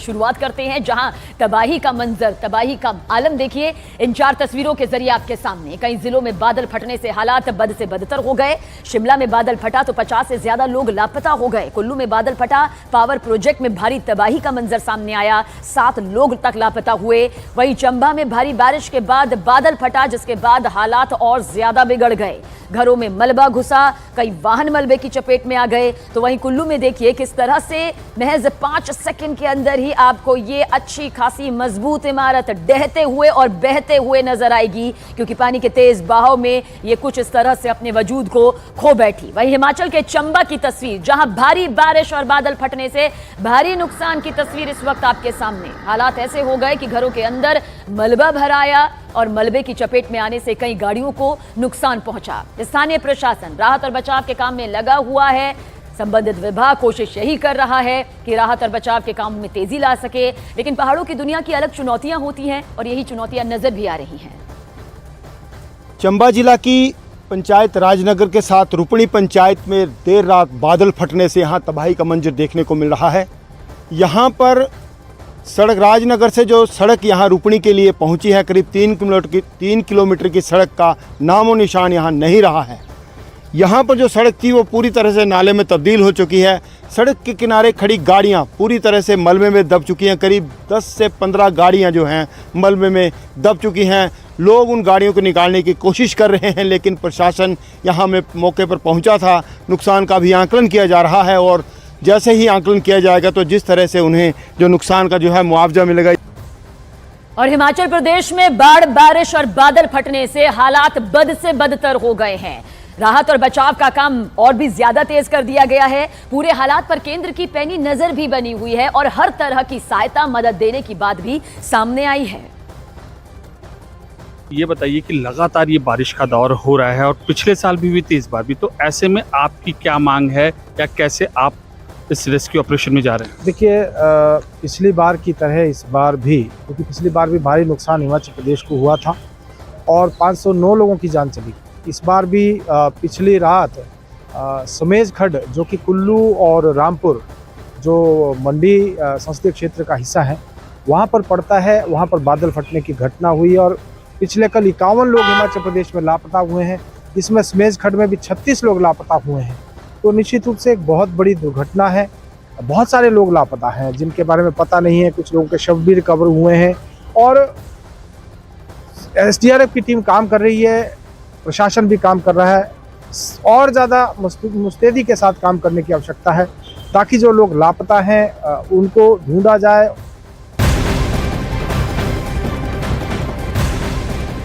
शुरुआत करते हैं, जहां तबाही का मंजर, तबाही का आलम देखिए इन 4 तस्वीरों के जरिए आपके सामने। कई जिलों में बादल फटने से हालात बद से बदतर हो गए। शिमला में बादल फटा तो 50 से ज्यादा लोग लापता हो गए। कुल्लू में बादल फटा, पावर प्रोजेक्ट में भारी तबाही का मंजर सामने आया, 7 लोग तक लापता हुए। वहीं चंबा में भारी बारिश के बाद बादल फटा, जिसके बाद हालात और ज्यादा बिगड़ गए। घरों में मलबा घुसा, कई वाहन मलबे की चपेट में आ गए। तो वहीं कुल्लू में देखिए किस तरह से महज 5 सेकंड के अंदर ही आपको ये अच्छी खासी मजबूत इमारत डहते हुए और बहते हुए नजर आएगी, क्योंकि पानी के तेज बहाव में ये कुछ इस तरह से अपने वजूद को खो बैठी। वहीं हिमाचल के चंबा की तस्वीर, जहां भारी बारिश और बादल फटने से भारी नुकसान की तस्वीर इस वक्त आपके सामने। हालात ऐसे हो गए कि घरों के अंदर मलबा भर आया और मलबे की चपेट में आने से कई गाड़ियों को नुकसान पहुंचा। स्थानीय प्रशासन राहत और बचाव के काम में लगा हुआ है। संबंधित विभाग कोशिश यही कर रहा है कि राहत और बचाव के काम में तेजी ला सके, लेकिन पहाड़ों की दुनिया की अलग चुनौतियां होती हैं और यही चुनौतियां नजर भी आ रही हैं। चंबा जिला की पंचायत राजनगर के साथ रुपणी पंचायत में देर रात बादल फटने से यहाँ तबाही का मंजर देखने को मिल रहा है। यहाँ पर सड़क, राजनगर से जो सड़क यहाँ रुपणी के लिए पहुँची है, करीब 3 किलोमीटर की सड़क का नामो निशान यहाँ नहीं रहा है। यहाँ पर जो सड़क थी वो पूरी तरह से नाले में तब्दील हो चुकी है। सड़क के किनारे खड़ी गाड़ियाँ पूरी तरह से मलबे में दब चुकी हैं। करीब 10 से 15 गाड़ियाँ जो हैं मलबे में दब चुकी हैं। लोग उन गाड़ियों को निकालने की कोशिश कर रहे हैं, लेकिन प्रशासन यहाँ में मौके पर पहुँचा था। नुकसान का भी आंकलन किया जा रहा है और जैसे ही आंकलन किया जाएगा तो जिस तरह से उन्हें जो नुकसान का जो है मुआवजा मिलेगा। और हिमाचल प्रदेश में बाढ़, बारिश और बादल फटने से हालात बद से बदतर हो गए हैं। राहत और बचाव का काम और भी ज्यादा तेज कर दिया गया है। पूरे हालात पर केंद्र की पैनी नजर भी बनी हुई है और हर तरह की सहायता, मदद देने की बात भी सामने आई है। ये बताइए कि लगातार ये बारिश का दौर हो रहा है और पिछले साल भी हुई थी, इस बार भी, तो ऐसे में आपकी क्या मांग है या कैसे आप इस रेस्क्यू ऑपरेशन में जा रहे हैं? देखिए, पिछली बार की तरह इस बार भी, क्योंकि पिछली बार भी भारी नुकसान हिमाचल प्रदेश को हुआ था और 509 लोगों की जान चली। इस बार भी पिछली रात समेज खड्ड, जो कि कुल्लू और रामपुर जो मंडी संसदीय क्षेत्र का हिस्सा है, वहाँ पर पड़ता है, वहाँ पर बादल फटने की घटना हुई और पिछले कल 51 लोग हिमाचल प्रदेश में लापता हुए हैं। इसमें समेज खड्ड में भी 36 लोग लापता हुए हैं। तो निश्चित रूप से एक बहुत बड़ी दुर्घटना है। बहुत सारे लोग लापता हैं जिनके बारे में पता नहीं है। कुछ लोगों के शव भी रिकवर हुए हैं और एसडीआरएफ की टीम काम कर रही है, प्रशासन भी काम कर रहा है। और ज़्यादा मुस्तैदी के साथ काम करने की आवश्यकता है ताकि जो लोग लापता हैं उनको ढूंढा जाए।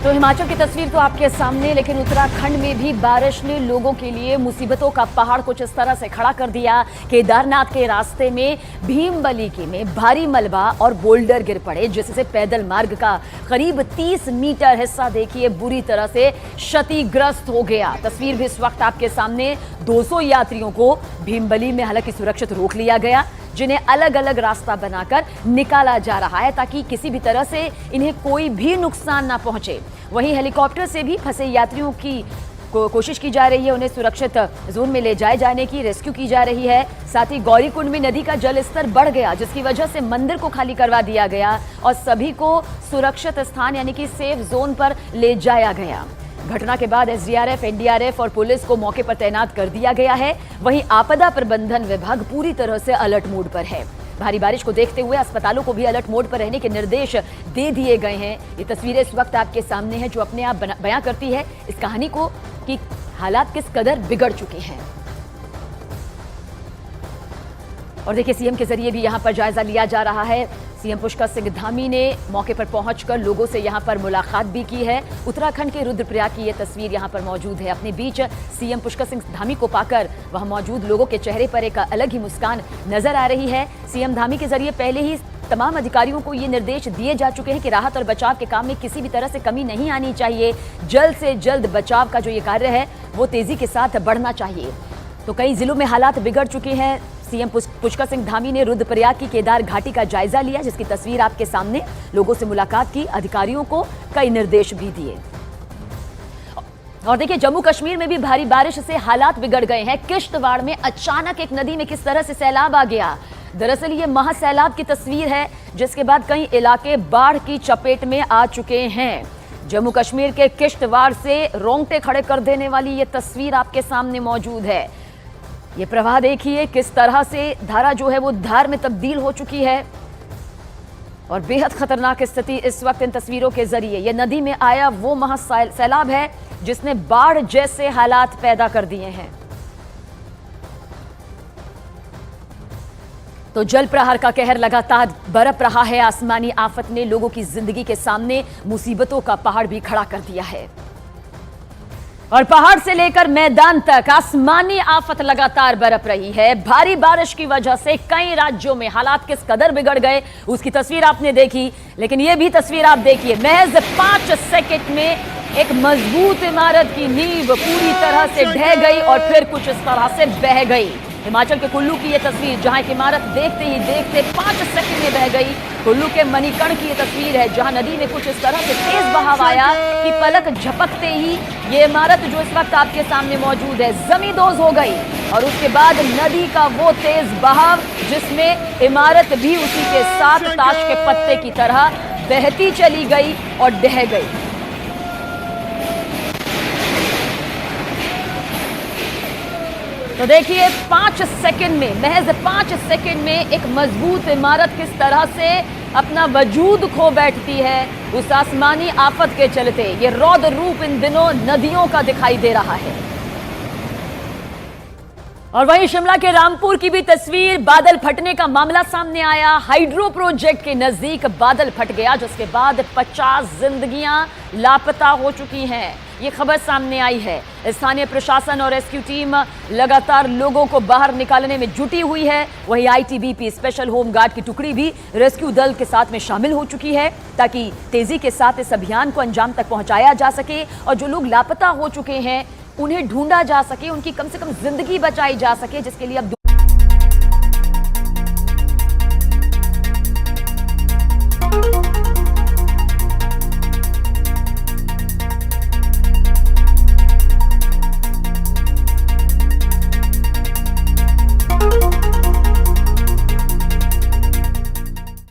तो हिमाचल की तस्वीर तो आपके सामने, लेकिन उत्तराखंड में भी बारिश ने लोगों के लिए मुसीबतों का पहाड़ कुछ इस तरह से खड़ा कर दिया। केदारनाथ के रास्ते में भीमबली में भारी मलबा और बोल्डर गिर पड़े, जिससे पैदल मार्ग का करीब 30 मीटर हिस्सा देखिए बुरी तरह से क्षतिग्रस्त हो गया। तस्वीर भी इस वक्त आपके सामने। 200 यात्रियों को भीमबली में हालांकि सुरक्षित रोक लिया गया, जिन्हें अलग अलग रास्ता बनाकर निकाला जा रहा है ताकि किसी भी तरह से इन्हें कोई भी नुकसान ना पहुंचे। वहीं हेलीकॉप्टर से भी फंसे यात्रियों की कोशिश की जा रही है, उन्हें सुरक्षित जोन में ले जाए जाने की रेस्क्यू की जा रही है। साथ ही गौरीकुंड में नदी का जल स्तर बढ़ गया, जिसकी वजह से मंदिर को खाली करवा दिया गया और सभी को सुरक्षित स्थान यानी कि सेफ जोन पर ले जाया गया। घटना के बाद एसडीआरएफ, एनडीआरएफ और पुलिस को मौके पर तैनात कर दिया गया है। वहीं आपदा प्रबंधन विभाग पूरी तरह से अलर्ट मोड पर है। भारी बारिश को देखते हुए अस्पतालों को भी अलर्ट मोड पर रहने के निर्देश दे दिए गए हैं। ये तस्वीरें इस वक्त आपके सामने हैं, जो अपने आप बयां करती है इस कहानी को कि हालात किस कदर बिगड़ चुके हैं। और देखिए, सीएम के जरिए भी यहां पर जायजा लिया जा रहा है। सीएम पुष्कर सिंह धामी ने मौके पर पहुंचकर लोगों से यहां पर मुलाकात भी की है। उत्तराखंड के रुद्रप्रयाग की यह तस्वीर यहां पर मौजूद है। अपने बीच सीएम पुष्कर सिंह धामी को पाकर वहां मौजूद लोगों के चेहरे पर एक अलग ही मुस्कान नजर आ रही है। सीएम धामी के जरिए पहले ही तमाम अधिकारियों को ये निर्देश दिए जा चुके हैं कि राहत और बचाव के काम में किसी भी तरह से कमी नहीं आनी चाहिए। जल्द से जल्द बचाव का जो ये कार्य है वो तेजी के साथ बढ़ना चाहिए। तो कई जिलों में हालात बिगड़ चुके हैं। सीएम पुष्कर सिंह धामी ने रुद्रप्रयाग की केदार घाटी का जायजा लिया, जिसकी तस्वीर आपके सामने। लोगों से मुलाकात की, अधिकारियों को कई निर्देश भी दिए। और देखिए, जम्मू कश्मीर में भी भारी बारिश से हालात बिगड़ गए हैं। किश्तवाड़ में अचानक एक नदी में किस तरह से सैलाब आ गया। दरअसल ये महासैलाब की तस्वीर है, जिसके बाद कई इलाके बाढ़ की चपेट में आ चुके हैं। जम्मू कश्मीर के किश्तवाड़ से रोंगटे खड़े कर देने वाली ये तस्वीर आपके सामने मौजूद है। ये प्रवाह देखिए किस तरह से धारा जो है वो धार में तब्दील हो चुकी है और बेहद खतरनाक स्थिति इस वक्त इन तस्वीरों के जरिए। ये नदी में आया वो महासैलाब है जिसने बाढ़ जैसे हालात पैदा कर दिए हैं। तो जल प्रहार का कहर लगातार बरप रहा है। आसमानी आफत ने लोगों की जिंदगी के सामने मुसीबतों का पहाड़ भी खड़ा कर दिया है और पहाड़ से लेकर मैदान तक आसमानी आफत लगातार बरप रही है। भारी बारिश की वजह से कई राज्यों में हालात किस कदर बिगड़ गए उसकी तस्वीर आपने देखी, लेकिन यह भी तस्वीर आप देखिए। महज 5 सेकंड में एक मजबूत इमारत की नींव पूरी तरह से ढह गई और फिर कुछ इस तरह से बह गई। हिमाचल के कुल्लू की यह तस्वीर, जहां एक इमारत देखते ही देखते 5 सेकंड में बह गई। कुल्लू के मणिकर्ण की यह तस्वीर है, जहां नदी में कुछ इस तरह से तेज बहाव आया कि पलक झपकते ही ये इमारत जो इस वक्त आपके सामने मौजूद है जमींदोज हो गई और उसके बाद नदी का वो तेज बहाव जिसमें इमारत भी उसी के साथ ताश के पत्ते की तरह बहती चली गई और ढह गई। तो देखिए 5 सेकंड में, महज 5 सेकंड में एक मजबूत इमारत किस तरह से अपना वजूद खो बैठती है। उस आसमानी आफत के चलते ये रौद्र रूप इन दिनों नदियों का दिखाई दे रहा है। और वहीं शिमला के रामपुर की भी तस्वीर, बादल फटने का मामला सामने आया। हाइड्रो प्रोजेक्ट के नजदीक बादल फट गया, जिसके बाद 50 जिंदगियां लापता हो चुकी हैं। ये खबर सामने आई है। स्थानीय प्रशासन और रेस्क्यू टीम लगातार लोगों को बाहर निकालने में जुटी हुई है। वहीं आईटीबीपी स्पेशल होम गार्ड की टुकड़ी भी रेस्क्यू दल के साथ में शामिल हो चुकी है, ताकि तेजी के साथ इस अभियान को अंजाम तक पहुंचाया जा सके और जो लोग लापता हो चुके हैं उन्हें ढूंढा जा सके, उनकी कम से कम जिंदगी बचाई जा सके, जिसके लिए अब